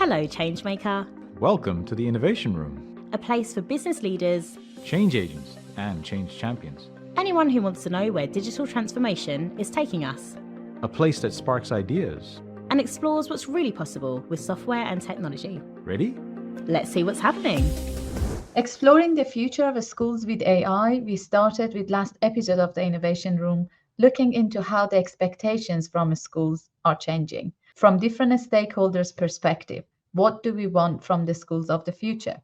Hello, Changemaker. Welcome to the Innovation Room. A place for business leaders, Change agents and change champions. anyone who wants to know where digital transformation is taking us, A place that sparks ideas. and explores what's really possible with software and technology. Ready? Let's see what's happening. Exploring the future of schools with AI, we started with last episode of the Innovation Room, looking into how the expectations from schools are changing. From different stakeholders' perspective, what do we want from the schools of the future?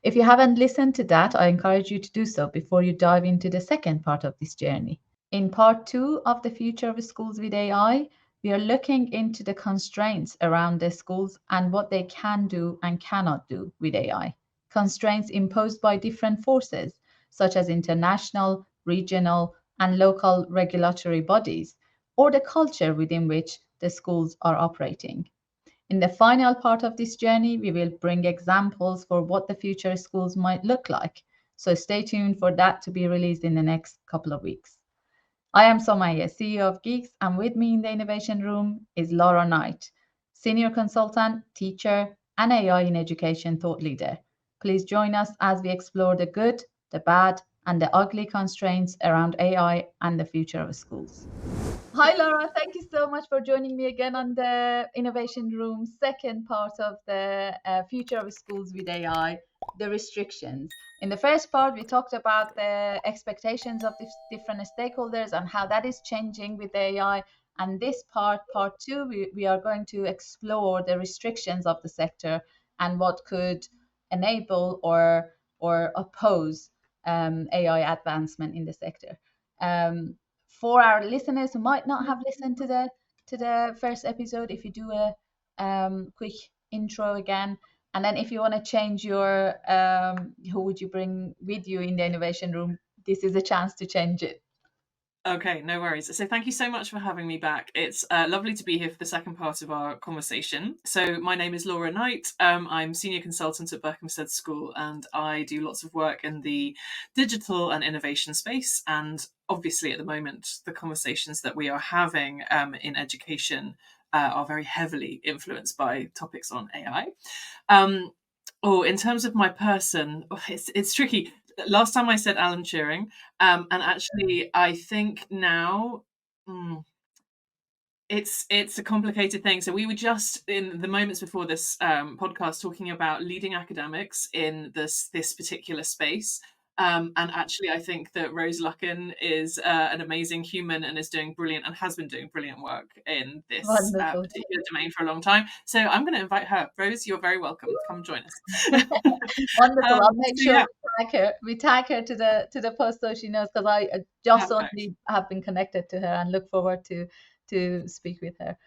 If you haven't listened to that, I encourage you to do so before you dive into the second part of this journey. In part 2 of the future of schools with AI, we are looking into the constraints around the schools and what they can do and cannot do with AI. Constraints imposed by different forces, such as international, regional, and local regulatory bodies, or the culture within which the schools are operating. In the final part of this journey, we will bring examples for what the future schools might look like. So stay tuned for that to be released in the next couple of weeks. I am Somayeh, CEO of Geeks, and with me in the Innovation Room is Laura Knight, Senior Consultant, Teacher, and AI in Education Thought Leader. Please join us as we explore the good, the bad, and the ugly constraints around AI and the future of schools. Hi, Laura. Thank you so much for joining me again on the Innovation Room, second part of the future of schools with AI, the restrictions. In the first part, we talked about the expectations of the different stakeholders and how that is changing with AI. And this part 2, we are going to explore the restrictions of the sector and what could enable or oppose AI advancement in the sector. For our listeners who might not have listened to the first episode, if you do a quick intro again, and then if you want to change your who would you bring with you in the Innovation Room, this is a chance to change it. Okay, no worries. So thank you so much for having me back. It's lovely to be here for the second part of our conversation. So my name is Laura Knight. I'm Senior Consultant at Berkhamsted School, and I do lots of work in the digital and innovation space. And obviously at the moment, the conversations that we are having in education are very heavily influenced by topics on AI. In terms of my person, it's tricky. Last time I said Alan Turing, and actually I think now it's a complicated thing. So we were just in the moments before this podcast talking about leading academics in this particular space. And actually, I think that Rose Luckin is an amazing human and is doing brilliant and has been doing brilliant work in this particular domain for a long time. So I'm going to invite her. Rose, you're very welcome. Come join us. Wonderful. I'll make sure we tag her to the post so she knows, because I just only have been connected to her and look forward to speak with her.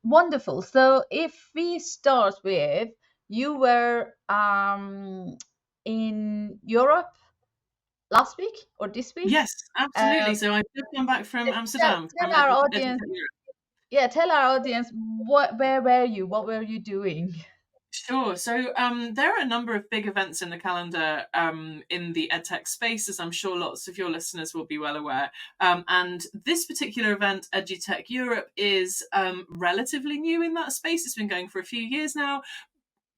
Wonderful. So if we start with, you were in Europe last week or this week? Yes, absolutely. So I've just come back from Amsterdam. Tell our audience. Yeah, tell our audience where were you? What were you doing? Sure. So there are a number of big events in the calendar in the edtech space, as I'm sure lots of your listeners will be well aware. And this particular event, EduTech Europe, is relatively new in that space. It's been going for a few years now,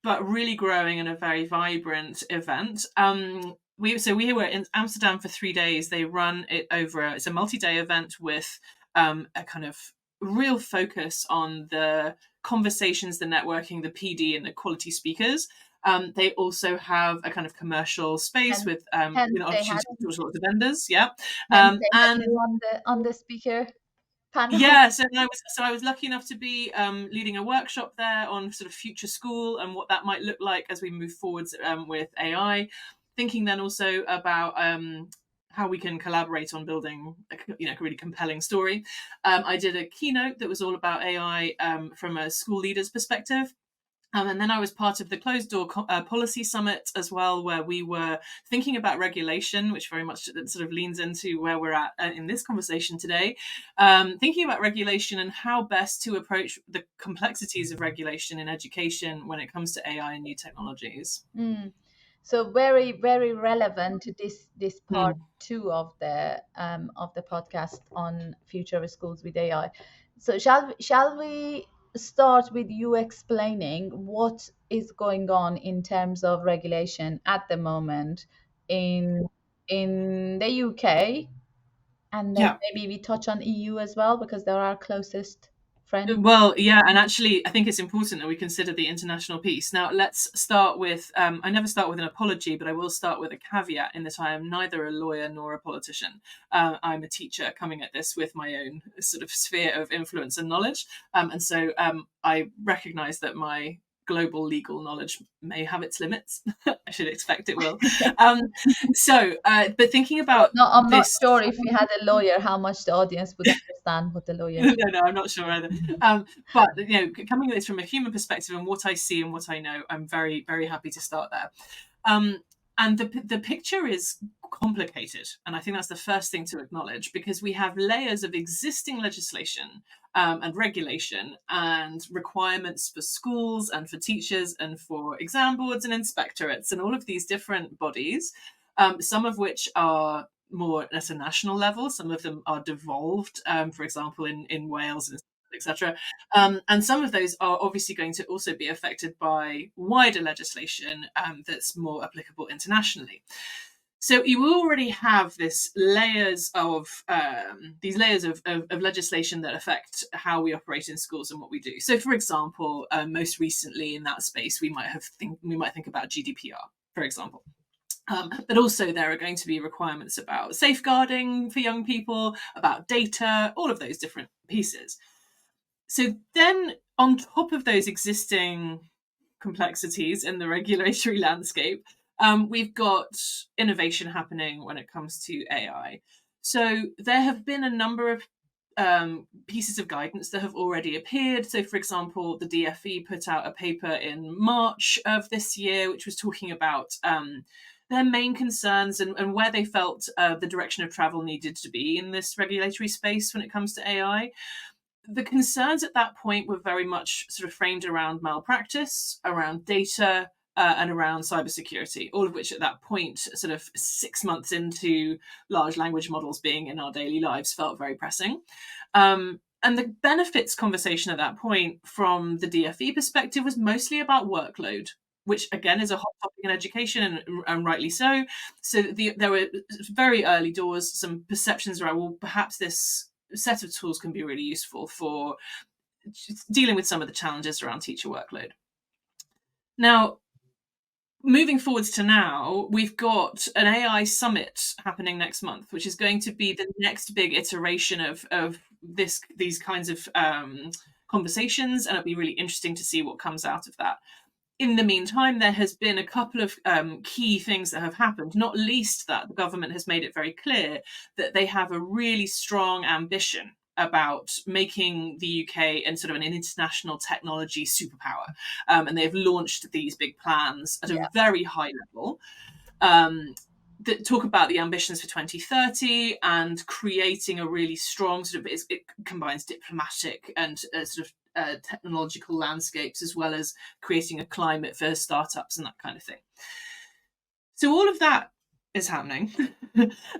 but really growing and a very vibrant event. We were in Amsterdam for 3 days. They run it over. It's a multi-day event with a kind of real focus on the conversations, the networking, the PD, and the quality speakers. They also have a kind of commercial space with opportunities to talk to vendors. Yeah, and on the speaker panel. Yeah, so I was lucky enough to be leading a workshop there on sort of future school and what that might look like as we move forwards with AI. Thinking then also about how we can collaborate on building a really compelling story. I did a keynote that was all about AI from a school leader's perspective. And then I was part of the closed door policy summit as well, where we were thinking about regulation, which very much sort of leans into where we're at in this conversation today. Thinking about regulation and how best to approach the complexities of regulation in education when it comes to AI and new technologies. So very, very relevant to this part 2 of the podcast on future of schools with AI. So shall we start with you explaining what is going on in terms of regulation at the moment in the UK, and then Yeah. maybe we touch on EU as well because they're our closest friend. Well, yeah, and actually, I think it's important that we consider the international piece. Now, let's start with I never start with an apology, but I will start with a caveat in that I am neither a lawyer nor a politician. I'm a teacher coming at this with my own sort of sphere of influence and knowledge. And so I recognize that my global legal knowledge may have its limits. I should expect it will. Um, but thinking about No, I'm not this. sure if we had a lawyer, how much the audience would understand what the lawyer. No, I'm not sure either. But coming at this from a human perspective and what I see and what I know, I'm very, very happy to start there. And the picture is complicated, and I think that's the first thing to acknowledge, because we have layers of existing legislation and regulation and requirements for schools and for teachers and for exam boards and inspectorates and all of these different bodies, some of which are more at a national level. Some of them are devolved, for example, in Wales, etc. And some of those are obviously going to also be affected by wider legislation that's more applicable internationally. So you already have these layers of legislation that affect how we operate in schools and what we do. So, for example, most recently in that space, we might think about GDPR, for example. But also there are going to be requirements about safeguarding for young people, about data, all of those different pieces. So then on top of those existing complexities in the regulatory landscape, we've got innovation happening when it comes to AI. So there have been a number of pieces of guidance that have already appeared. So, for example, the DFE put out a paper in March of this year, which was talking about their main concerns and where they felt the direction of travel needed to be in this regulatory space when it comes to AI. The concerns at that point were very much sort of framed around malpractice, around data, and around cybersecurity, all of which at that point, sort of 6 months into large language models being in our daily lives, felt very pressing. And the benefits conversation at that point from the DFE perspective was mostly about workload, which again is a hot topic in education, and rightly so. So there were very early doors, some perceptions around, well, perhaps this set of tools can be really useful for dealing with some of the challenges around teacher workload. Now, moving forwards to now, we've got an AI summit happening next month, which is going to be the next big iteration of these kinds of conversations, and it'll be really interesting to see what comes out of that. In the meantime, there has been a couple of key things that have happened, not least that the government has made it very clear that they have a really strong ambition about making the UK and sort of an international technology superpower. And they've launched these big plans at a very high level that talk about the ambitions for 2030 and creating a really strong sort of, it combines diplomatic and sort of technological landscapes, as well as creating a climate for startups and that kind of thing. So all of that is happening.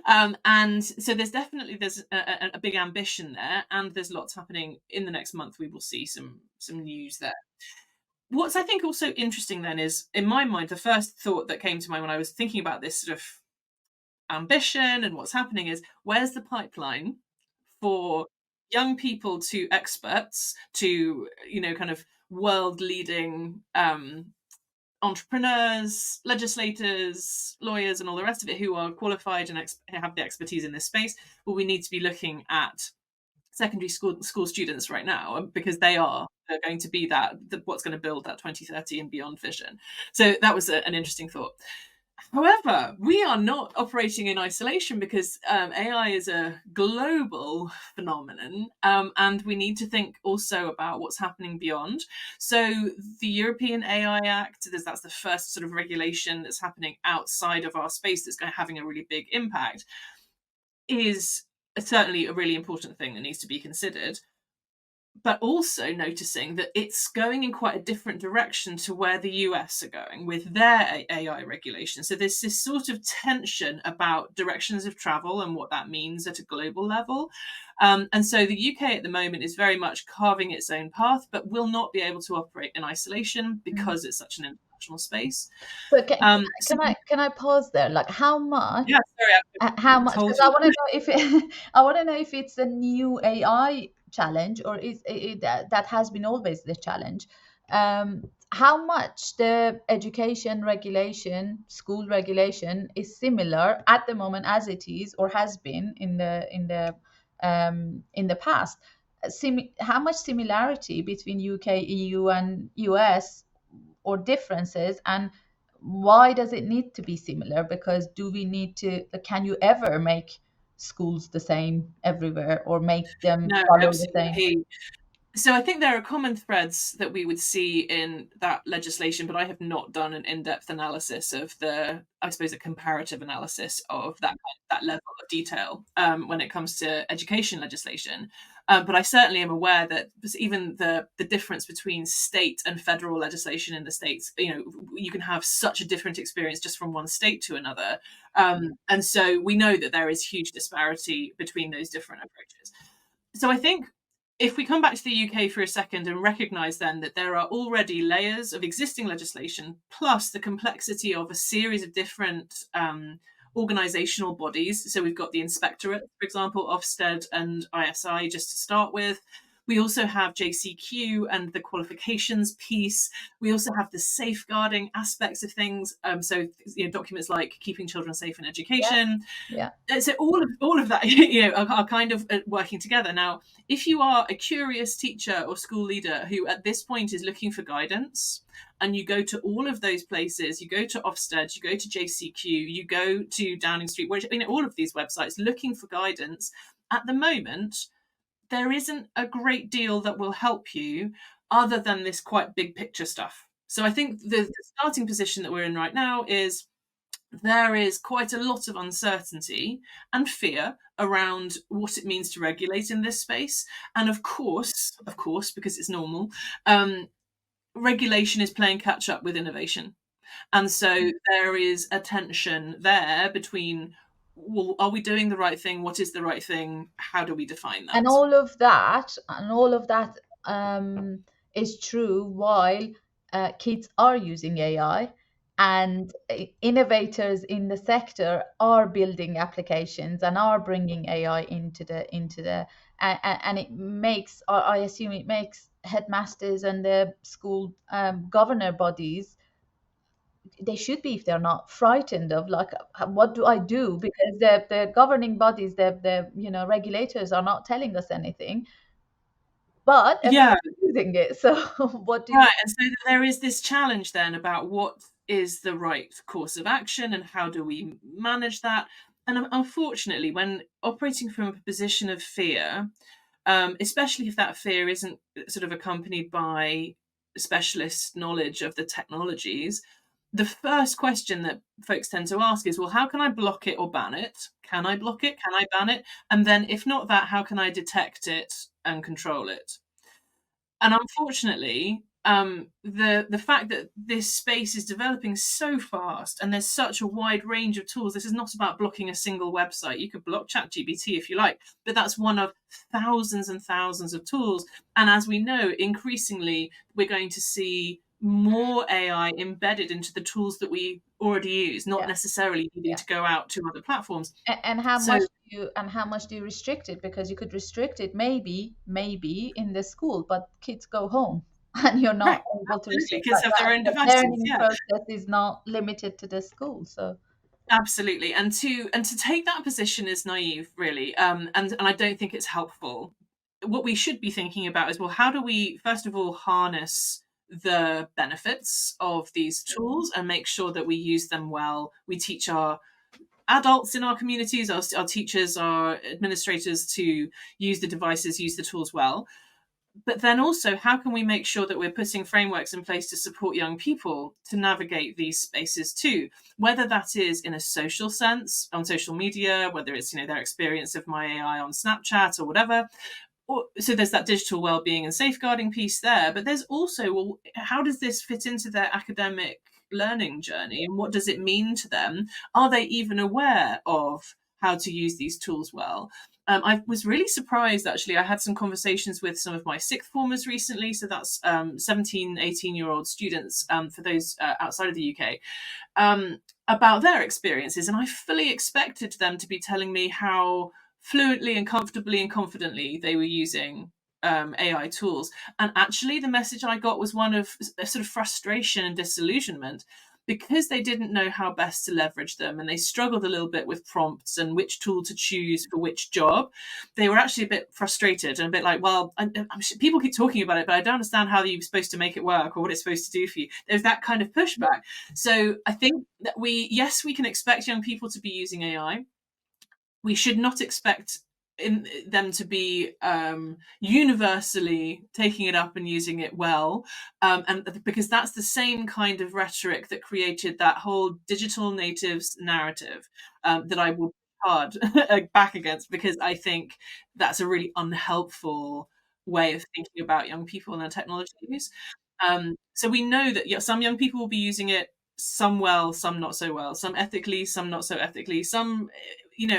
And so there's a big ambition there, and there's lots happening in the next month. We will see some news there. What's I think also interesting then is, in my mind, the first thought that came to mind when I was thinking about this sort of ambition and what's happening is, where's the pipeline for young people to experts to, kind of world leading entrepreneurs, legislators, lawyers, and all the rest of it, who are qualified and have the expertise in this space? Well, we need to be looking at secondary school students right now, because they're going to be what's going to build that 2030 and beyond vision. So that was an interesting thought. However, we are not operating in isolation, because AI is a global phenomenon, and we need to think also about what's happening beyond. So the European AI Act, that's the first sort of regulation that's happening outside of our space that's having a really big impact, is certainly a really important thing that needs to be considered. but also noticing that it's going in quite a different direction to where the US are going with their AI regulation. So there's this sort of tension about directions of travel and what that means at a global level. And so the UK at the moment is very much carving its own path, but will not be able to operate in isolation because it's such an international space. So So can I pause there? Like how much? yeah, sorry, How I much? told Because I you. want to know if I want to know if it's a new AI challenge or is it that has been always the challenge. How much the education regulation, school regulation, is similar at the moment as it is or has been in the past. How much similarity between UK, EU, and US or differences, and why does it need to be similar? Because do we need to, can you ever make schools the same everywhere or make them No, follow the same? absolutely. So I think there are common threads that we would see in that legislation, but I have not done an in-depth analysis of I suppose, a comparative analysis of that level of detail when it comes to education legislation. But I certainly am aware that even the difference between state and federal legislation in the states, you can have such a different experience just from one state to another. And so we know that there is huge disparity between those different approaches. So I think if we come back to the UK for a second and recognise then that there are already layers of existing legislation, plus the complexity of a series of different organisational bodies. So we've got the Inspectorate, for example, Ofsted and ISI, just to start with. We also have JCQ and the qualifications piece. We also have the safeguarding aspects of things. So documents like keeping children safe in education. Yeah. So all of that are kind of working together. Now, if you are a curious teacher or school leader who at this point is looking for guidance, and you go to all of those places, you go to Ofsted, you go to JCQ, you go to Downing Street, all of these websites looking for guidance, at the moment, there isn't a great deal that will help you other than this quite big picture stuff. So I think the starting position that we're in right now is there is quite a lot of uncertainty and fear around what it means to regulate in this space. And of course, because it's normal, regulation is playing catch up with innovation. And so there is a tension there between, well, are we doing the right thing? What is the right thing? How do we define that? And all of that is true while kids are using AI and innovators in the sector are building applications and are bringing AI into the and it makes, I assume it makes headmasters and the school governor bodies, they should be, if they're not frightened of, like, what do I do, because the governing bodies, the regulators are not telling us anything, but Yeah, everyone's using it. So what do you? right. And so there is this challenge then about what is the right course of action and how do we manage that. And unfortunately, when operating from a position of fear, especially if that fear isn't sort of accompanied by specialist knowledge of the technologies, the first question that folks tend to ask is, well, how can I block it or ban it? Can I block it? Can I ban it? And then if not that, how can I detect it and control it? And unfortunately, the fact that this space is developing so fast and there's such a wide range of tools, this is not about blocking a single website. You could block ChatGPT if you like, but that's one of thousands and thousands of tools. And as we know, increasingly, we're going to see more AI embedded into the tools that we already use, not Yeah. necessarily needing to go out to other platforms. And how So much do you restrict it? Because you could restrict it maybe in the school, but kids go home and you're not right, able to absolutely, restrict kids like have their that. own The devices. learning Yeah. process is not limited to the school. So Absolutely, and to take that position is naive, really, and I don't think it's helpful. What we should be thinking about is, well, how do we first of all harness the benefits of these tools and make sure that we use them well? We teach our adults in our communities, our teachers, our administrators to use the devices, use the tools well. But then also, how can we make sure that we're putting frameworks in place to support young people to navigate these spaces too? Whether that is in a social sense on social media, whether it's their experience of my AI on Snapchat or whatever, so there's that digital well-being and safeguarding piece there, but there's also, well, how does this fit into their academic learning journey, and what does it mean to them? Are they even aware of how to use these tools well? I was really surprised, actually. I had some conversations with some of my sixth formers recently, so that's 17, 18-year-old students, for those outside of the UK, about their experiences, and I fully expected them to be telling me how fluently and comfortably and confidently they were using AI tools. And actually, the message I got was one of a sort of frustration and disillusionment, because they didn't know how best to leverage them, and they struggled a little bit with prompts and which tool to choose for which job. They were actually a bit frustrated and a bit like, well, people keep talking about it, but I don't understand how you're supposed to make it work or what it's supposed to do for you. There's that kind of pushback. So I think that we can expect young people to be using AI. We should not expect them to be universally taking it up and using it well, and because that's the same kind of rhetoric that created that whole digital natives narrative, that I will hard back against, because I think that's a really unhelpful way of thinking about young people and their technology use. So we know that some young people will be using it, some well, some not so well, some ethically, some not so ethically, some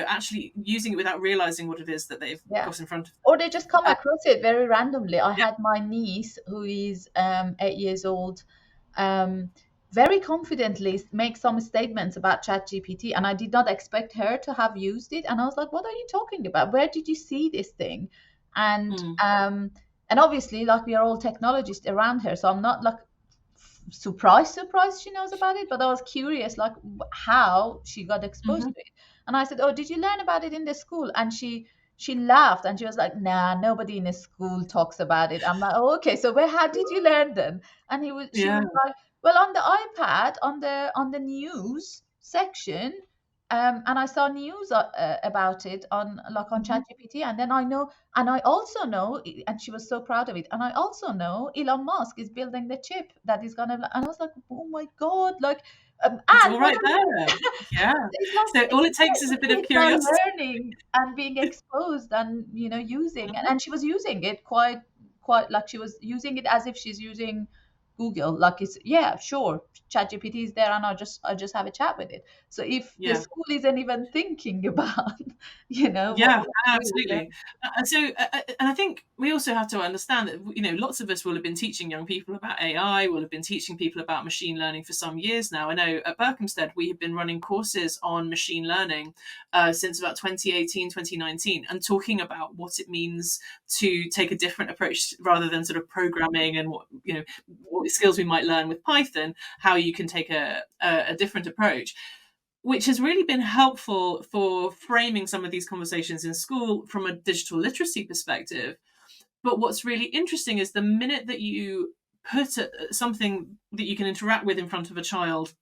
actually using it without realizing what it is that they've got in front of them. Or they just come across it very randomly. I had my niece, who is 8 years old, very confidently make some statements about ChatGPT, and I did not expect her to have used it. And I was like, "What are you talking about? Where did you see this thing?" And obviously, like, we are all technologists around her, so I'm not like surprised she knows about it, but I was curious, like, how she got exposed to it. And I said, "Oh, did you learn about it in the school?" And she laughed, and she was like, "Nah, nobody in the school talks about it." I'm like, "Oh, okay, so how did you learn then?" And she was like, "Well, on the iPad, on the news section, and I saw news about it on ChatGPT, and then I know, and I also know," and she was so proud of it, "and I also know Elon Musk is building the chip that is gonna," and I was like, "Oh my God!" Like, it's all right there. Yeah. So all it takes is a bit of curiosity, learning and being exposed, and using, and she was using it quite like she was using it as if she's using Google. Like, it's, yeah, sure, ChatGPT is there, and I just have a chat with it. So if the school isn't even thinking about, absolutely. And I think we also have to understand that lots of us will have been teaching young people about AI, will have been teaching people about machine learning for some years now. I know at Berkhamsted we have been running courses on machine learning since about 2018, 2019, and talking about what it means to take a different approach rather than sort of programming, and what skills we might learn with Python, how you can take a different approach, which has really been helpful for framing some of these conversations in school from a digital literacy perspective. But what's really interesting is the minute that you put something that you can interact with in front of a child,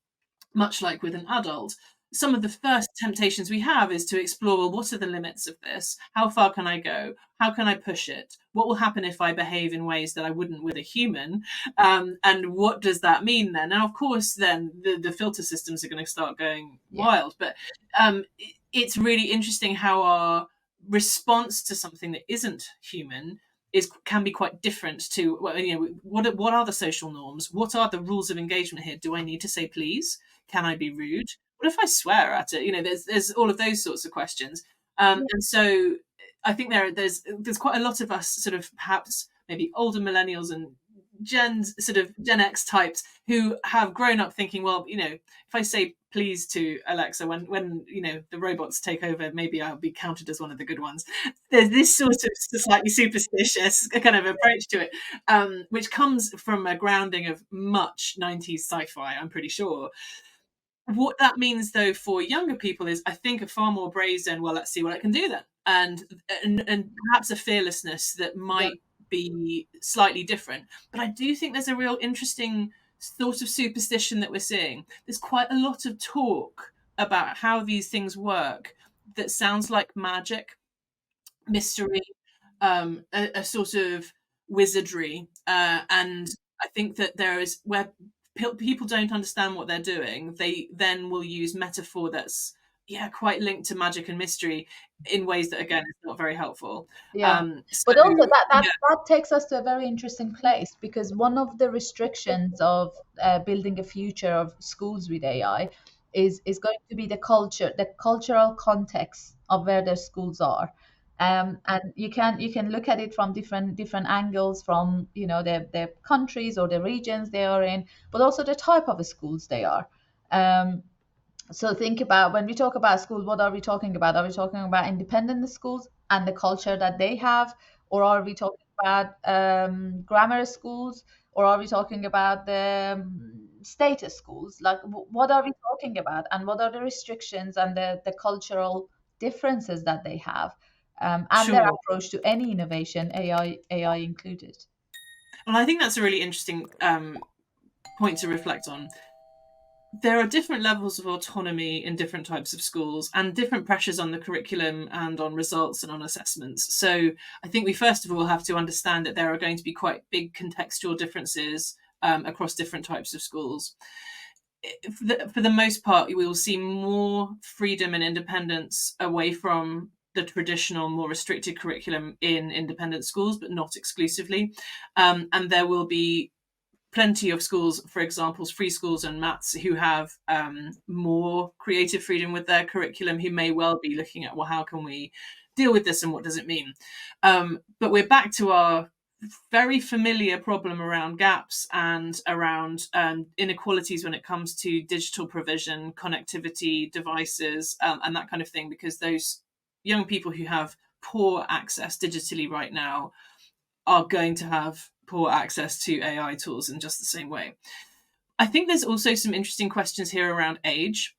much like with an adult, some of the first temptations we have is to explore, well, what are the limits of this? How far can I go? How can I push it? What will happen if I behave in ways that I wouldn't with a human? And what does that mean then? Now, of course, then the filter systems are going to start going wild. But it's really interesting how our response to something that isn't human can be quite different to, what are the social norms? What are the rules of engagement here? Do I need to say please? Can I be rude? What if I swear at it? There's all of those sorts of questions. And so I think there's quite a lot of us, sort of perhaps maybe older millennials and Gen X types, who have grown up thinking, well, if I say please to Alexa when the robots take over, maybe I'll be counted as one of the good ones. There's this sort of slightly superstitious kind of approach to it, which comes from a grounding of much 90s sci-fi, I'm pretty sure. What that means, though, for younger people is, I think, a far more brazen, well, let's see what I can do then, and perhaps a fearlessness that might be slightly different. But I do think there's a real interesting sort of superstition that we're seeing. There's quite a lot of talk about how these things work that sounds like magic, mystery, a sort of wizardry, and I think that there is, where people don't understand what they're doing, they then will use metaphor that's quite linked to magic and mystery in ways that, again, is not very helpful. Yeah. So, But also that yeah, that takes us to a very interesting place, because one of the restrictions of building a future of schools with AI is going to be the cultural context of where their schools are. And you can look at it from different angles, from the countries or the regions they are in, but also the type of schools they are. Um, so think about, when we talk about school, what are we talking about? Are we talking about independent schools and the culture that they have, or are we talking about grammar schools, or are we talking about the status schools? Like, what are we talking about, and what are the restrictions and the cultural differences that they have, and their sure. approach to any innovation, AI included? And I think that's a really interesting point to reflect on. There are different levels of autonomy in different types of schools, and different pressures on the curriculum and on results and on assessments. So I think we first of all have to understand that there are going to be quite big contextual differences across different types of schools. For the most part, we will see more freedom and independence away from the traditional, more restricted curriculum in independent schools, but not exclusively. And there will be plenty of schools, for example, free schools and maths, who have more creative freedom with their curriculum, who may well be looking at, well, how can we deal with this and what does it mean? But we're back to our very familiar problem around gaps and around inequalities when it comes to digital provision, connectivity, devices, and that kind of thing, because those young people who have poor access digitally right now are going to have poor access to AI tools in just the same way. I think there's also some interesting questions here around age,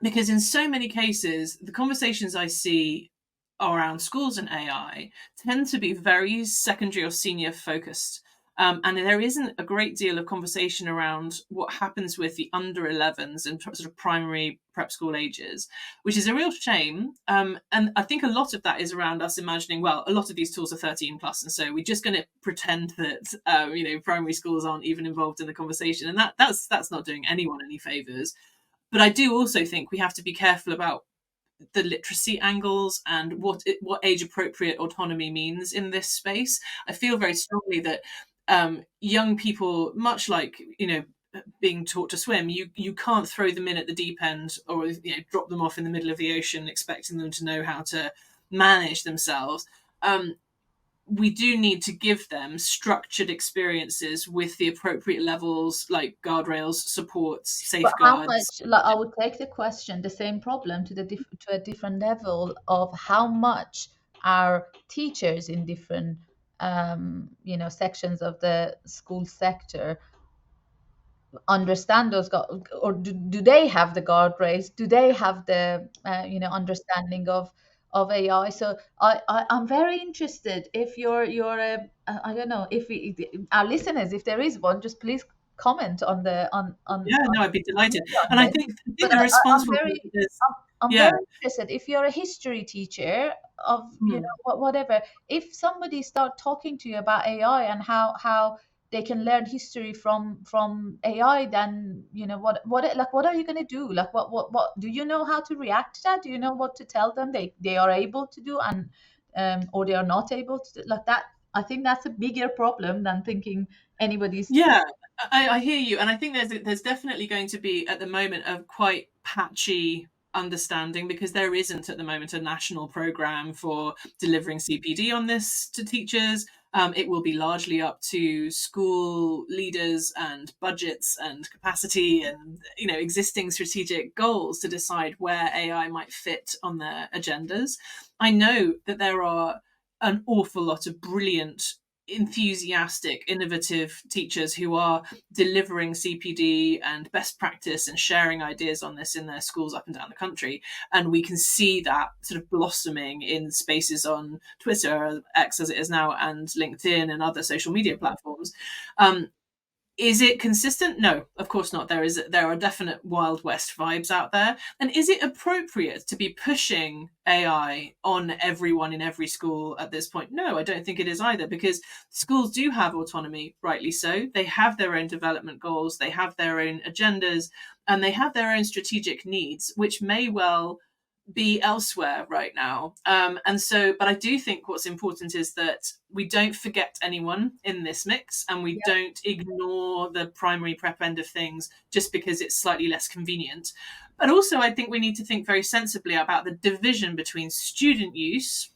because in so many cases, the conversations I see around schools and AI tend to be very secondary or senior focused. And there isn't a great deal of conversation around what happens with the under 11s and sort of primary prep school ages, which is a real shame. And I think a lot of that is around us imagining, well, a lot of these tools are 13 plus, and so we're just going to pretend that primary schools aren't even involved in the conversation, and that's not doing anyone any favors. But I do also think we have to be careful about the literacy angles and what age appropriate autonomy means in this space. I feel very strongly that young people, much like being taught to swim, you can't throw them in at the deep end, or drop them off in the middle of the ocean expecting them to know how to manage themselves. We do need to give them structured experiences with the appropriate levels, like guardrails, supports, But how safeguards. much, like, I would take the question, the same problem, to a different level of how much our teachers in different sections of the school sector understand those, or do they have the guardrails? Do they have the understanding of AI? So I'm very interested. If you're a, I don't know, if our listeners, if there is one, just please comment on the Yeah, no, I'd be delighted. on And I this. think But the response I'm will very be this. I'm Yeah. very interested. If you're a history teacher of Hmm. whatever, if somebody start talking to you about AI and how they can learn history from AI, then what are you going to do? Like, what do you know how to react to that? Do you know what to tell them they are able to do, and or they are not able to do, like that? I think that's a bigger problem than thinking anybody's. Yeah, I hear you, and I think there's definitely going to be at the moment a quite patchy understanding, because there isn't at the moment a national program for delivering CPD on this to teachers. It will be largely up to school leaders and budgets and capacity and existing strategic goals to decide where AI might fit on their agendas. I know that there are an awful lot of brilliant, enthusiastic, innovative teachers who are delivering CPD and best practice and sharing ideas on this in their schools up and down the country. And we can see that sort of blossoming in spaces on Twitter, X as it is now, and LinkedIn and other social media platforms. Is it consistent? No, of course not. There are definite Wild West vibes out there. And is it appropriate to be pushing AI on everyone in every school at this point? No, I don't think it is either, because schools do have autonomy, rightly so. They have their own development goals, they have their own agendas, and they have their own strategic needs, which may well be elsewhere right now. But I do think what's important is that we don't forget anyone in this mix, and we don't ignore the primary prep end of things just because it's slightly less convenient. But also, I think we need to think very sensibly about the division between student use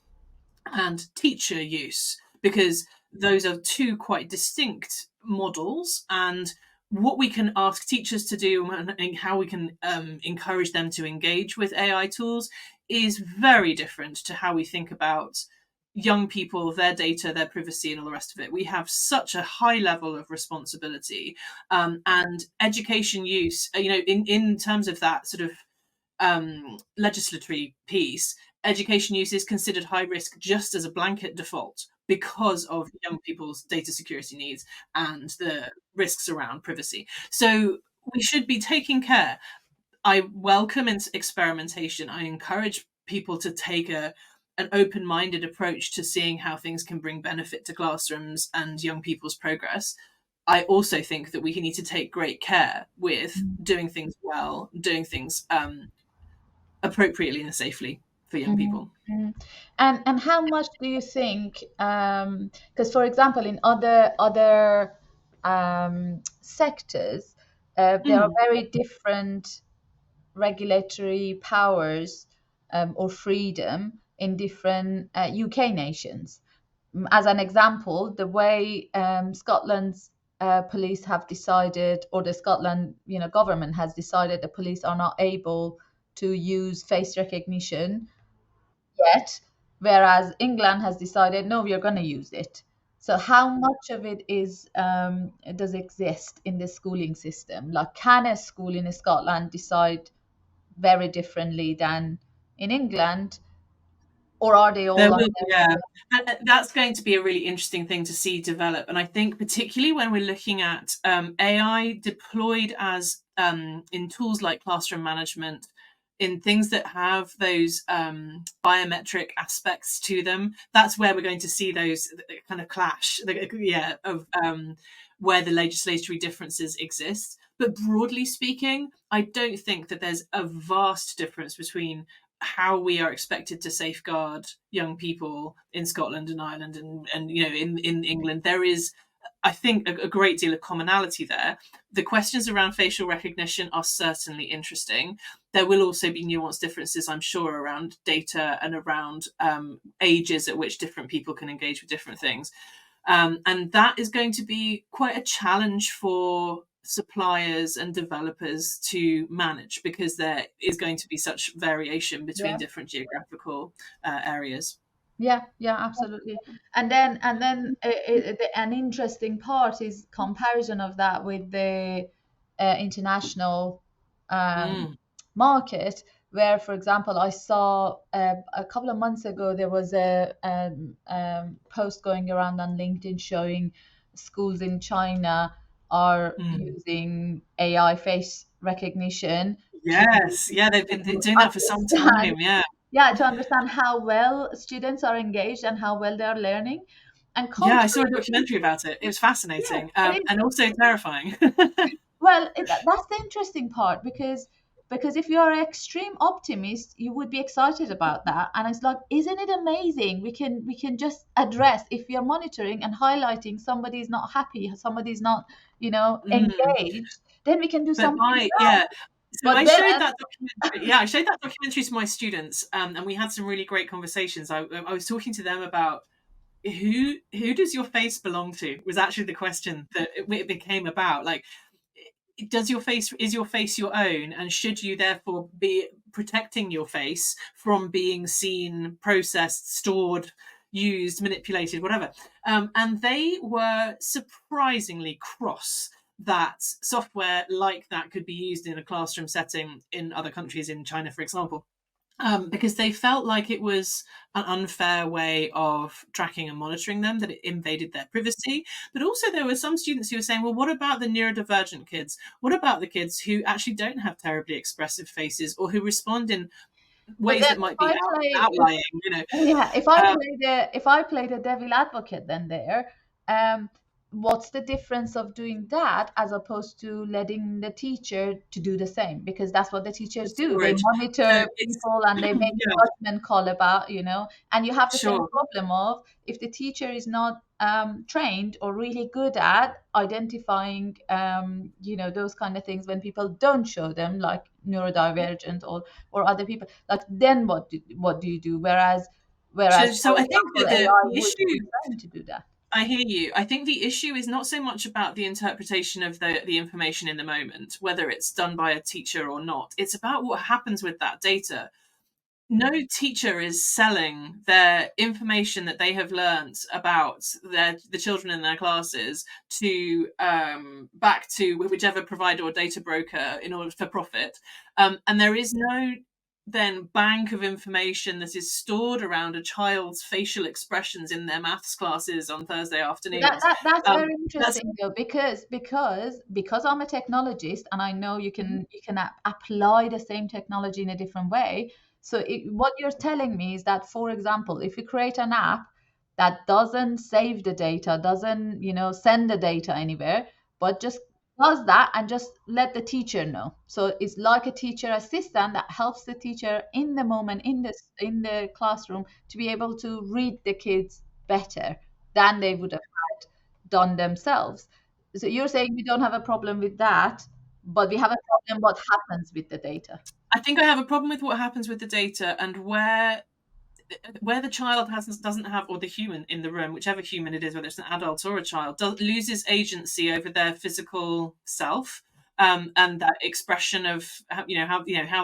and teacher use, because those are two quite distinct models, and what we can ask teachers to do and how we can encourage them to engage with AI tools is very different to how we think about young people, their data, their privacy, and all the rest of it. We have such a high level of responsibility, and education use, in terms of that sort of legislatory piece, education use is considered high risk just as a blanket default because of young people's data security needs and the risks around privacy. So we should be taking care. I welcome experimentation. I encourage people to take an open-minded approach to seeing how things can bring benefit to classrooms and young people's progress. I also think that we need to take great care with doing things well, doing things appropriately and safely for young people. And how much do you think, because for example in other sectors there are very different regulatory powers or freedom in different UK nations. As an example, the way Scotland's police have decided, or the Scotland government has decided, the police are not able to use face recognition yet, whereas England has decided, no, we are going to use it. So how much of it is does exist in the schooling system? Like, can a school in Scotland decide very differently than in England, or are they all? And that's going to be a really interesting thing to see develop. And I think particularly when we're looking at AI deployed as in tools like classroom management, in things that have those biometric aspects to them, that's where we're going to see those kind of clash, of where the legislatory differences exist. But broadly speaking, I don't think that there's a vast difference between how we are expected to safeguard young people in Scotland and Ireland and in England. There is, I think, a great deal of commonality there. The questions around facial recognition are certainly interesting. There will also be nuanced differences, I'm sure, around data and around ages at which different people can engage with different things. And that is going to be quite a challenge for suppliers and developers to manage, because there is going to be such variation between different geographical areas. Yeah, absolutely. And then an interesting part is comparison of that with the international market, where, for example, I saw a couple of months ago there was a post going around on LinkedIn showing schools in China are using AI face recognition. Yes, they've been doing that for some time. To understand how well students are engaged and how well they're learning. And I saw a documentary about it. It was fascinating, and also terrifying. Well, that's the interesting part, because if you're an extreme optimist, you would be excited about that. And it's like, isn't it amazing? We can just address, if we are monitoring and highlighting somebody's not happy, somebody's not, engaged, then we can do something. So I showed that documentary. I showed that documentary to my students, and we had some really great conversations. I was talking to them about who does your face belong to, was actually the question that it became about. Like, is your face your own, and should you therefore be protecting your face from being seen, processed, stored, used, manipulated, whatever? And they were surprisingly cross that software like that could be used in a classroom setting in other countries, in China, for example, because they felt like it was an unfair way of tracking and monitoring them, that it invaded their privacy. But also there were some students who were saying, well, what about the neurodivergent kids? What about the kids who actually don't have terribly expressive faces, or who respond in ways that might be outlying? If I play the devil advocate, then there, what's the difference of doing that as opposed to letting the teacher to do the same? Because that's what the teachers do. They storage. So monitor it's people and they make yeah, judgment call about, and you have the same sure. problem of if the teacher is not trained or really good at identifying, those kind of things when people don't show them, like neurodivergent or other people, like then what do you do? Whereas, So for I think example, that AI the would be issue, trained to do that. I hear you. I think the issue is not so much about the interpretation of the information in the moment, whether it's done by a teacher or not. It's about what happens with that data. No teacher is selling their information that they have learned about the children in their classes to back to whichever provider or data broker in order for profit. And there is no then bank of information that is stored around a child's facial expressions in their maths classes on Thursday That, afternoons. that that's Um, very that's interesting though, because I'm a technologist and I know you can apply the same technology in a different way. So what you're telling me is that, for example, if you create an app that doesn't save the data, doesn't send the data anywhere, but just does that and just let the teacher know. So it's like a teacher assistant that helps the teacher in the moment in the classroom to be able to read the kids better than they would have done themselves. So you're saying we don't have a problem with that, but we have a problem what happens with the data. I think I have a problem with what happens with the data and where the child doesn't have, or the human in the room, whichever human it is, whether it's an adult or a child, loses agency over their physical self, and that expression of how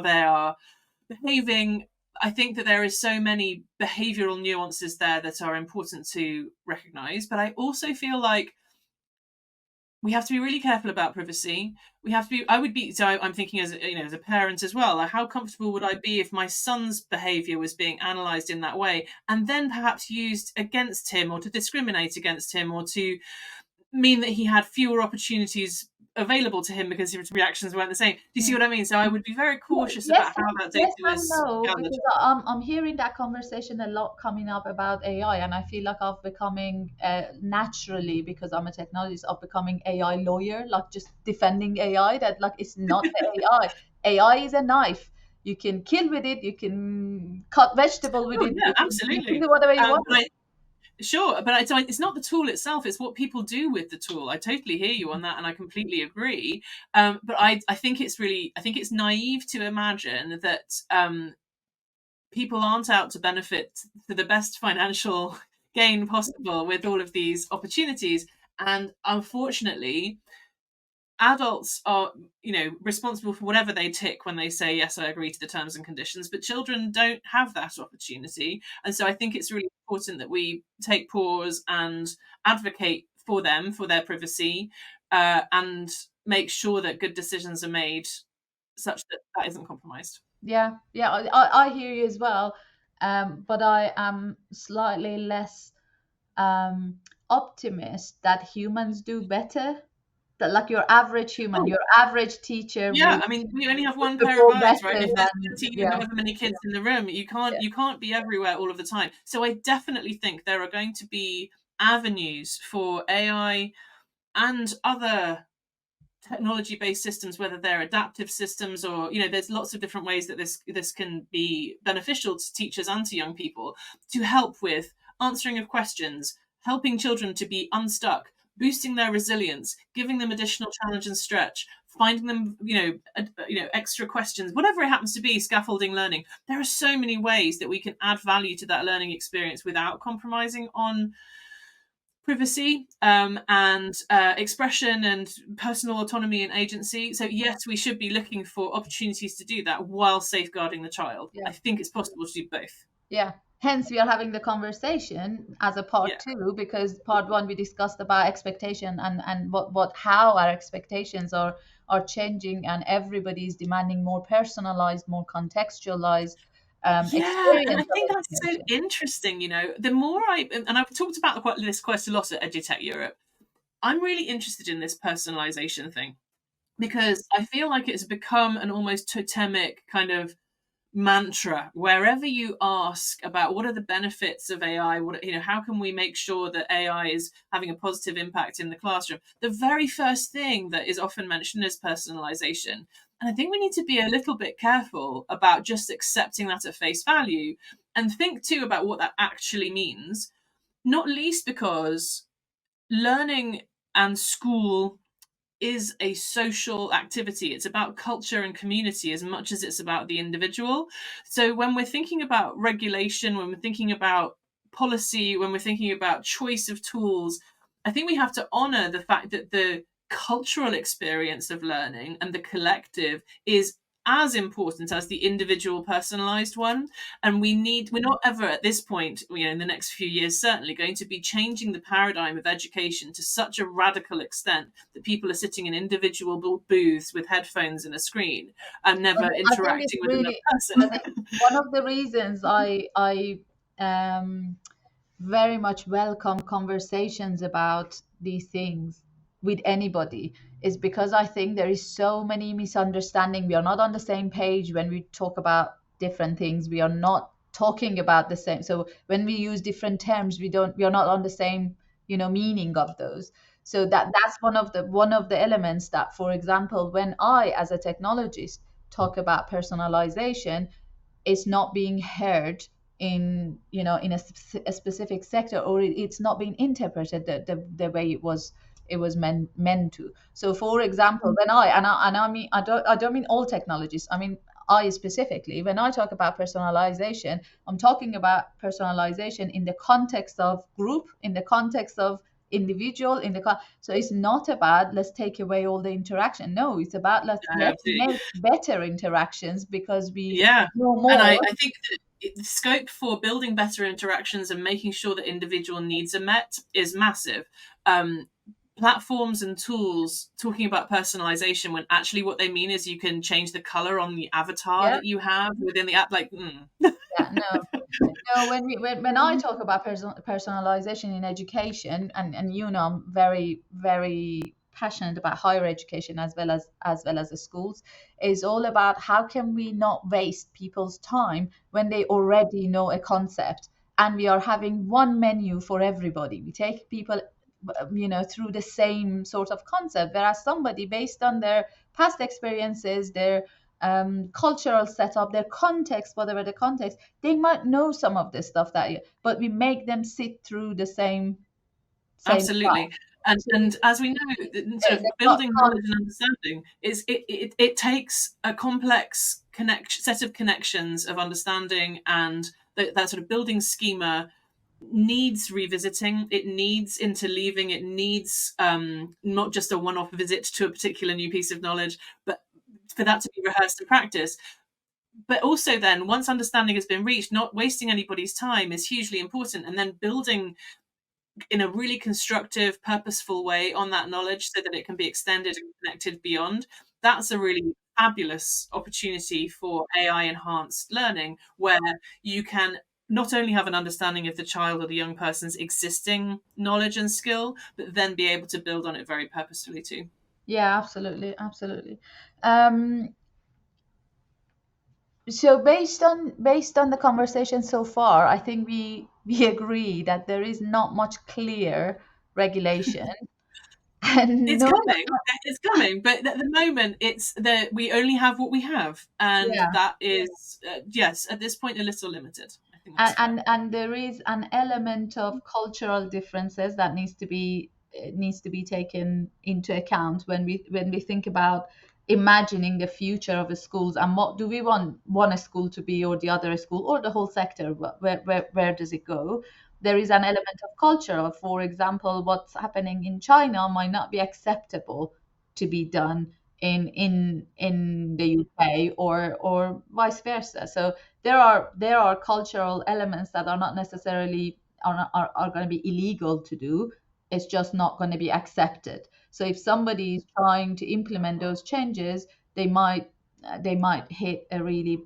they are behaving. I think that there is so many behavioral nuances there that are important to recognize, but I also feel like we have to be really careful about privacy. We have to be. I would be. So I'm thinking as a parent as well. Like, how comfortable would I be if my son's behaviour was being analysed in that way, and then perhaps used against him, or to discriminate against him, or to mean that he had fewer opportunities available to him because his reactions weren't the same. Do you see what I mean? So I would be very cautious Yes, about how that data yes and is no, gathered. because I'm hearing that conversation a lot coming up about AI, and I feel like I'm becoming naturally, because I'm a technologist, I'm becoming AI lawyer, like just defending AI. That like it's not the AI. AI is a knife. You can kill with it. You can cut vegetable with Oh it. yeah, You can absolutely. do whatever you want. Sure, but it's not the tool itself; it's what people do with the tool. I totally hear you on that, and I completely agree. But I think I think it's naive to imagine that people aren't out to benefit to the best financial gain possible with all of these opportunities. And unfortunately, adults are responsible for whatever they tick when they say yes, I agree to the terms and conditions, but children don't have that opportunity. And so I think it's really important that we take pause and advocate for them, for their privacy, and make sure that good decisions are made such that that isn't compromised. Yeah, yeah, I hear you as well. But I am slightly less optimist that humans do better. That like your average human, Oh your average teacher yeah, would, I mean, we only have would one pair of perform eyes, right? better If there's than, 13 or yeah, however many kids in the room, yeah, you can't be everywhere all of the time. So I definitely think there are going to be avenues for AI and other technology-based systems, whether they're adaptive systems or there's lots of different ways that this can be beneficial to teachers and to young people, to help with answering of questions, helping children to be unstuck, boosting their resilience, giving them additional challenge and stretch, finding them extra questions, whatever it happens to be, scaffolding learning. There are so many ways that we can add value to that learning experience without compromising on privacy, and expression and personal autonomy and agency. So yes, we should be looking for opportunities to do that while safeguarding the child. yeah, I think it's possible to do both. yeah. Hence, we are having the conversation as a part Yeah. two, because part one we discussed about expectation and how our expectations are changing, and everybody is demanding more personalized, more contextualized Yeah, and I experience of think that's so education. interesting. The more and I've talked about this quite a lot at EduTech Europe. I'm really interested in this personalization thing because I feel like it's become an almost totemic kind of mantra wherever you ask about what are the benefits of AI, how can we make sure that AI is having a positive impact in the classroom, the very first thing that is often mentioned is personalization. And I think we need to be a little bit careful about just accepting that at face value and think too about what that actually means, not least because learning and school is a social activity. It's about culture and community as much as it's about the individual. So when we're thinking about regulation, when we're thinking about policy, when we're thinking about choice of tools, I think we have to honor the fact that the cultural experience of learning and the collective is as important as the individual personalized one. And we're not ever at this point, in the next few years, certainly going to be changing the paradigm of education to such a radical extent that people are sitting in individual booths with headphones and a screen and never interacting with another person. One of the reasons I very much welcome conversations about these things with anybody is because I think there is so many misunderstanding. We are not on the same page when we talk about different things. We are not talking about the same. So when we use different terms, we are not on the same, meaning of those. So that's one of the elements that, for example, when I, as a technologist, talk about personalization, is not being heard in a specific sector, or it's not being interpreted the way it was meant to. So for example, when I mean, I don't mean all technologists, I mean I specifically, when I talk about personalization, I'm talking about personalization in the context of group, in the context of individual, so it's not about let's take away all the interaction. No, it's about let's make better interactions because we know more. And I think that the scope for building better interactions and making sure that individual needs are met is massive. Platforms and tools talking about personalization when actually what they mean is you can change the color on the avatar that you have within the app, when I talk about personalization in education, and I'm very, very passionate about higher education as well as the schools, is all about how can we not waste people's time when they already know a concept, and we are having one menu for everybody. We take people through the same sort of concept, whereas somebody, based on their past experiences, their cultural setup, their context, whatever the context, they might know some of this stuff but we make them sit through the same absolutely path. And as we know, sort of building knowledge and understanding it takes a complex set of connections of understanding, and that sort of building schema needs revisiting, it needs interleaving, it needs not just a one-off visit to a particular new piece of knowledge, but for that to be rehearsed and practiced. But also then, once understanding has been reached, not wasting anybody's time is hugely important, and then building in a really constructive, purposeful way on that knowledge so that it can be extended and connected beyond. That's a really fabulous opportunity for AI enhanced learning, where you can not only have an understanding of the child or the young person's existing knowledge and skill, but then be able to build on it very purposefully too. Yeah, absolutely. So based on the conversation so far, I think we agree that there is not much clear regulation. And it's coming, but at the moment it's that we only have what we have, and that is yes, at this point a little limited. I think and there is an element of cultural differences that needs to be taken into account when we think about imagining the future of the schools, and what do we want a school to be, or the other school, or the whole sector. Where does it go? There is an element of culture. For example, what's happening in China might not be acceptable to be done in the UK, or vice versa. So there are cultural elements that are not necessarily are going to be illegal to do. It's just not going to be accepted. So if somebody is trying to implement those changes, they might hit a really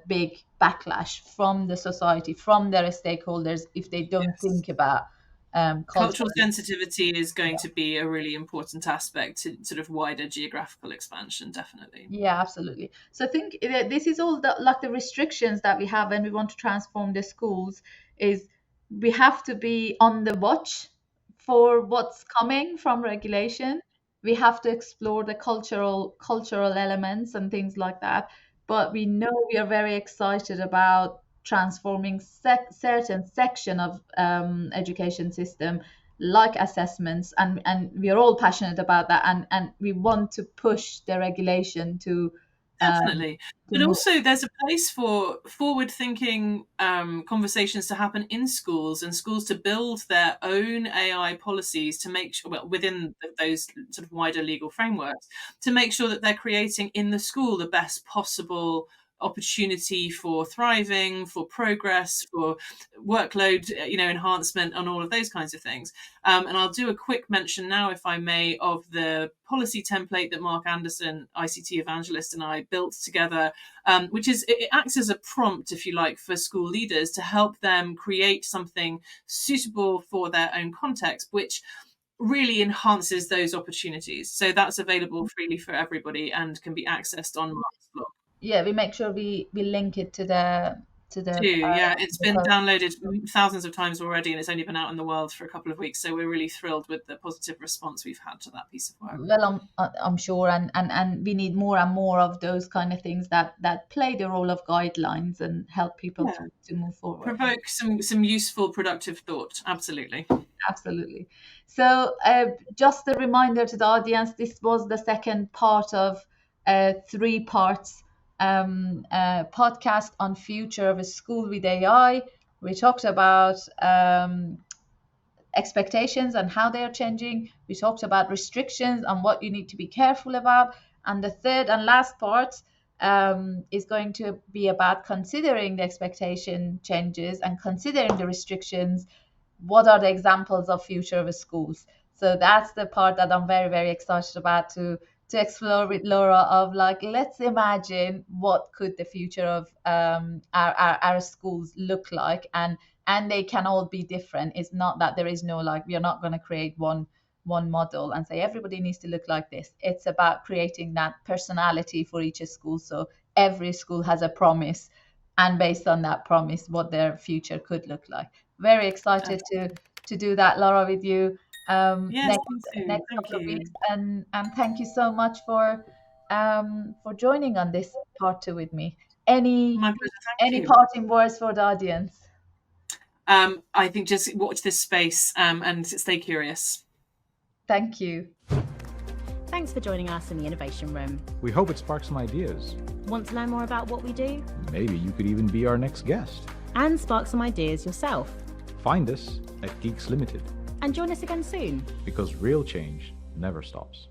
big backlash from the society, from their stakeholders, if they don't think about cultural sensitivity is going to be a really important aspect to sort of wider geographical expansion, definitely. Yeah, absolutely. So I think this is all the restrictions that we have when we want to transform the schools is we have to be on the watch for what's coming from regulation. We have to explore the cultural elements and things like that. But we know we are very excited about transforming certain section of education system like assessments, and we are all passionate about that, and we want to push the regulation to Definitely. But move. also there's a place for forward-thinking conversations to happen in schools, and schools to build their own AI policies to make sure, well, within those sort of wider legal frameworks, to make sure that they're creating in the school the best possible opportunity for thriving, for progress, for workload, enhancement, and all of those kinds of things. And I'll do a quick mention now, if I may, of the policy template that Mark Anderson, ICT evangelist, and I built together, which it acts as a prompt, if you like, for school leaders to help them create something suitable for their own context, which really enhances those opportunities. So that's available freely for everybody and can be accessed on Mark's blog. Yeah, we make sure we link it to the yeah, it's been downloaded thousands of times already, and it's only been out in the world for a couple of weeks, so we're really thrilled with the positive response we've had to that piece of work. Well, I'm sure, and we need more and more of those kind of things that play the role of guidelines and help people to move forward, provoke some useful, productive thought. Absolutely. So just a reminder to the audience, this was the second part of 3 parts podcast on future of a school with AI. We talked about expectations and how they are changing. We talked about restrictions and what you need to be careful about. And the third and last part is going to be about considering the expectation changes and considering the restrictions. What are the examples of future of schools? So that's the part that I'm very, very excited about to explore with Laura, of like, let's imagine what could the future of our schools look like, and they can all be different. It's not that there is no, like, we are not going to create one model and say everybody needs to look like this. It's about creating that personality for each school, so every school has a promise, and based on that promise, what their future could look like. Very excited to do that, Laura, with you. Yes, next couple of weeks, and thank you so much for joining on this part 2 with me. Any parting words for the audience? I think just watch this space and stay curious. Thank you. Thanks for joining us in the Innovation Room. We hope it sparks some ideas. Want to learn more about what we do? Maybe you could even be our next guest. And spark some ideas yourself. Find us at Geeks Limited. And join us again soon. Because real change never stops.